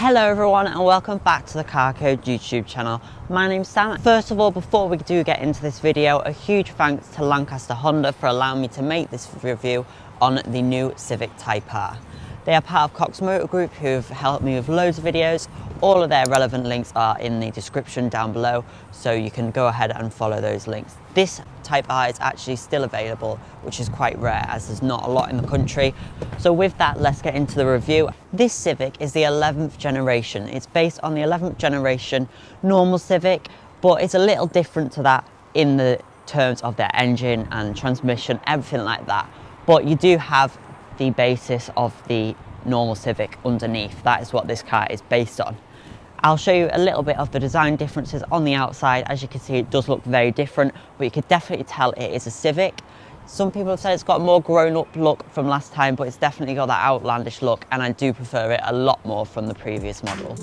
Hello everyone and welcome back to the Carcode YouTube channel. My name's Sam. First of all, before we do get into this video, a huge thanks to Lancaster Honda for allowing me to make this review on the new Civic Type R. They are part of Cox Motor Group, who've helped me with loads of videos. All of their relevant links are in the description down below, so you can go ahead and follow those links. This Type R is actually still available, which is quite rare as there's not a lot in the country. So with that, let's get into the review. This Civic is the 11th generation. It's based on the 11th generation normal Civic, but it's a little different to that in the terms of their engine and transmission, everything like that. But you do have the basis of the normal Civic underneath. That is what this car is based on. I'll show you a little bit of the design differences on the outside. As you can see, it does look very different, but you could definitely tell it is a Civic. Some people have said it's got a more grown-up look from last time, but it's definitely got that outlandish look, and I do prefer it a lot more from the previous model.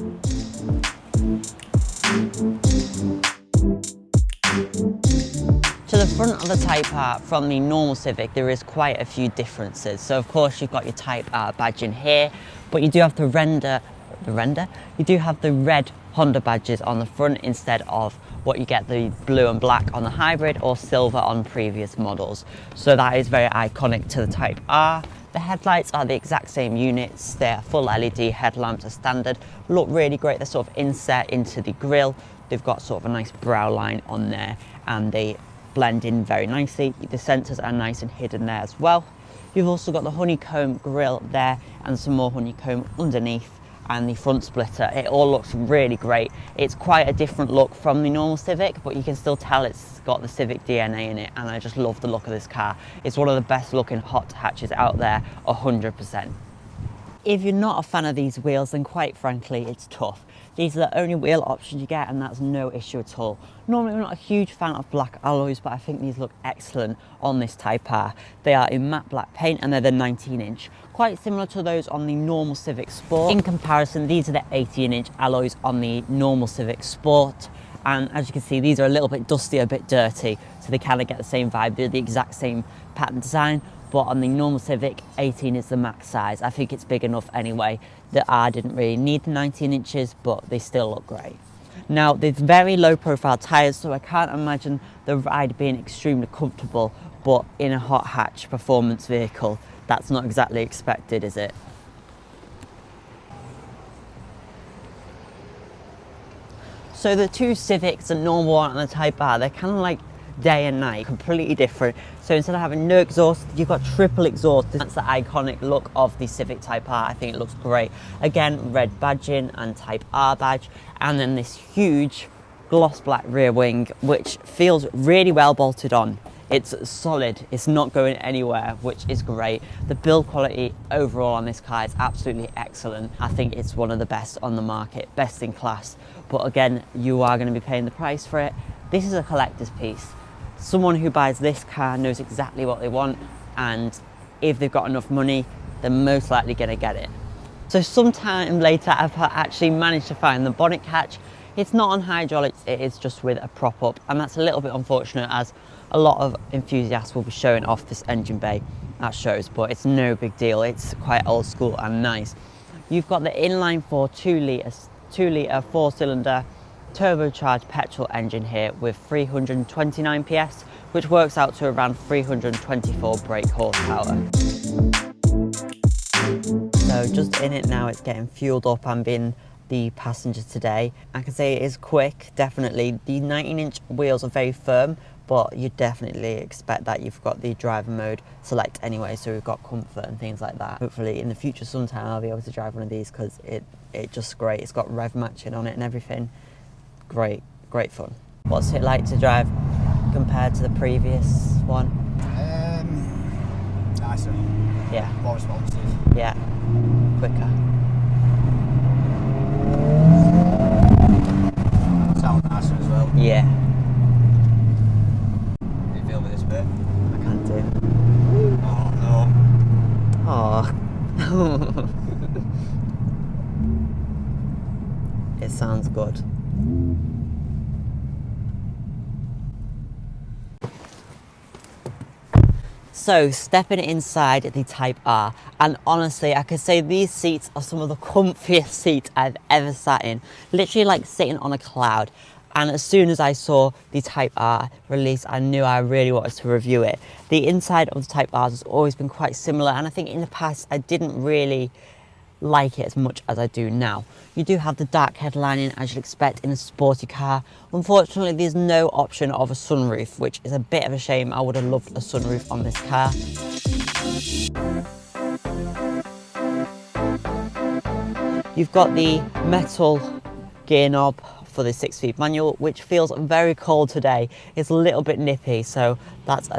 To the front of the Type R from the normal Civic, there is quite a few differences. So of course you've got your Type R badge in here, but you do have the red Honda badges on the front instead of what you get the blue and black on the hybrid or silver on previous models. So that is very iconic to the Type R. The headlights are the exact same units. They're full LED headlamps as standard. Look really great. They're sort of inset into the grille. They've got sort of a nice brow line on there and they blend in very nicely. The sensors are nice and hidden there as well. You've also got the honeycomb grille there and some more honeycomb underneath, and the front splitter. It all looks really great. It's quite a different look from the normal Civic, but you can still tell it's got the Civic DNA in it, and I just love the look of this car. It's one of the best looking hot hatches out there, 100%. If you're not a fan of these wheels, then quite frankly, it's tough. These are the only wheel options you get, and that's no issue at all. Normally, I'm not a huge fan of black alloys, but I think these look excellent on this Type R. They are in matte black paint, and they're the 19-inch. Quite similar to those on the normal Civic Sport. In comparison, these are the 18-inch alloys on the normal Civic Sport. And as you can see, these are a little bit dusty, a bit dirty, so they kind of get the same vibe. They're the exact same pattern design, but on the normal Civic, 18 is the max size. I think it's big enough anyway. The R didn't really need the 19 inches, but they still look great. Now, there's very low profile tyres, so I can't imagine the ride being extremely comfortable, but in a hot hatch performance vehicle, that's not exactly expected, is it? So the two Civics, the normal one and the Type R, they're kind of like day and night, completely different. So instead of having no exhaust, you've got triple exhaust. That's the iconic look of the Civic Type R. I think it looks great. Again, red badging and Type R badge, and then this huge gloss black rear wing, which feels really well bolted on. It's solid, it's not going anywhere, which is great. The build quality overall on this car is absolutely excellent. I think it's one of the best on the market, best in class. But again, you are going to be paying the price for it. This is a collector's piece. Someone who buys this car knows exactly what they want, and if they've got enough money, they're most likely going to get it. So sometime later, I've actually managed to find the bonnet catch. It's not on hydraulics, it is just with a prop up, and that's a little bit unfortunate as a lot of enthusiasts will be showing off this engine bay at shows, but it's no big deal. It's quite old school and nice. You've got the inline 4 2 litre 4-cylinder turbocharged petrol engine here with 329 PS, which works out to around 324 brake horsepower. So just in it now, it's getting fueled up. I'm being the passenger today. I can say it is quick, definitely. The 19-inch wheels are very firm, but you definitely expect that you've got the driver mode select anyway, so we've got comfort and things like that. Hopefully in the future sometime I'll be able to drive one of these, because it's just great. It's got rev matching on it and everything. Great fun. What's it like to drive compared to the previous one? Nicer. Yeah. More responsive. Yeah. Quicker. Sound nicer as well. Yeah. Can you feel me this bit? I can do. Oh no. Oh. It sounds good. So stepping inside the Type R, and honestly I could say these seats are some of the comfiest seats I've ever sat in, literally like sitting on a cloud. And as soon as I saw the Type R release, I knew I really wanted to review it. The inside of the Type R has always been quite similar, and I think in the past I didn't really like it as much as I do now. You do have the dark headlining as you'd expect in a sporty car. Unfortunately, there's no option of a sunroof, which is a bit of a shame. I would have loved a sunroof on this car. You've got the metal gear knob for the 6-speed manual, which feels very cold today. It's a little bit nippy, so that's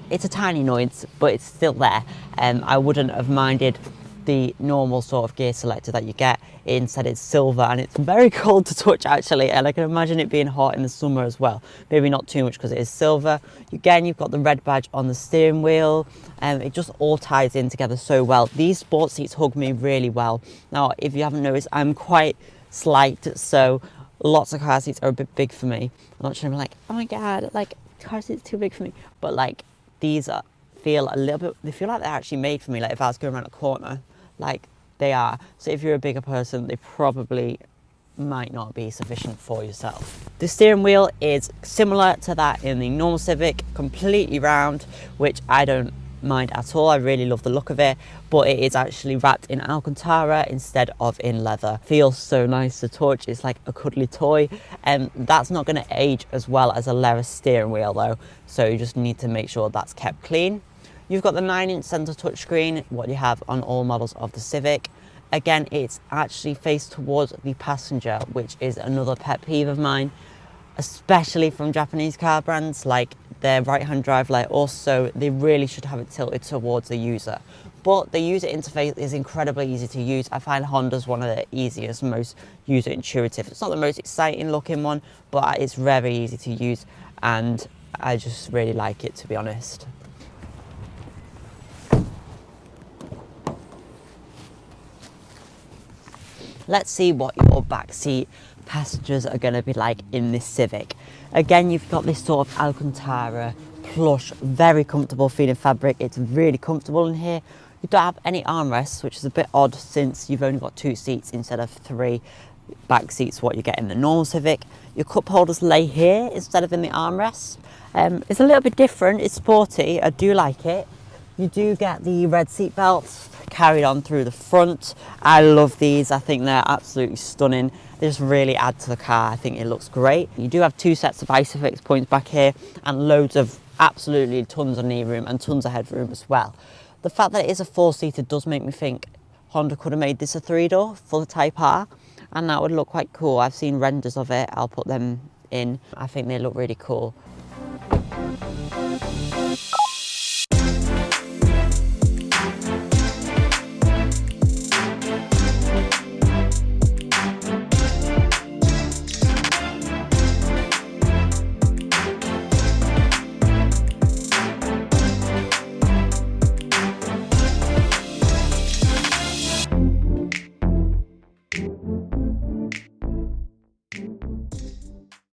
it's a tiny annoyance, but it's still there. I wouldn't have minded the normal sort of gear selector that you get. Instead it's silver, and it's very cold to touch actually, and I can imagine it being hot in the summer as well. Maybe not too much because it is silver. Again, you've got the red badge on the steering wheel, and it just all ties in together so well. These sports seats hug me really well. Now, if you haven't noticed, I'm quite slight, so lots of car seats are a bit big for me. I'm not trying to be like, oh my god, like car seats too big for me, but like these feel a little bit, they feel like they're actually made for me. Like if I was going around a corner, like they are. So if you're a bigger person, they probably might not be sufficient for yourself. The steering wheel is similar to that in the normal Civic, completely round, which I don't mind at all. I really love the look of it, but it is actually wrapped in Alcantara instead of in leather. Feels so nice to touch. It's like a cuddly toy, and that's not going to age as well as a leather steering wheel though, so you just need to make sure that's kept clean. You've got the 9-inch center touchscreen, what you have on all models of the Civic. Again, it's actually faced towards the passenger, which is another pet peeve of mine, especially from Japanese car brands. Like their right-hand drive light, also they really should have it tilted towards the user. But the user interface is incredibly easy to use. I find Honda's one of the easiest, most user intuitive. It's not the most exciting looking one, but it's very easy to use, and I just really like it, to be honest. Let's see what your backseat passengers are going to be like in this Civic. Again, you've got this sort of Alcantara plush, very comfortable feeling fabric. It's really comfortable in here. You don't have any armrests, which is a bit odd since you've only got 2 seats instead of 3 back seats, what you get in the normal Civic. Your cup holders lay here instead of in the armrests. It's a little bit different. It's sporty. I do like it. You do get the red seat belts carried on through the front. I love these. I think they're absolutely stunning. They just really add to the car. I think it looks great. You do have 2 sets of ISOFIX points back here, and loads of absolutely tons of knee room and tons of headroom as well. The fact that it is a 4-seater does make me think Honda could have made this a 3-door for the Type R, and that would look quite cool. I've seen renders of it. I'll put them in. I think they look really cool.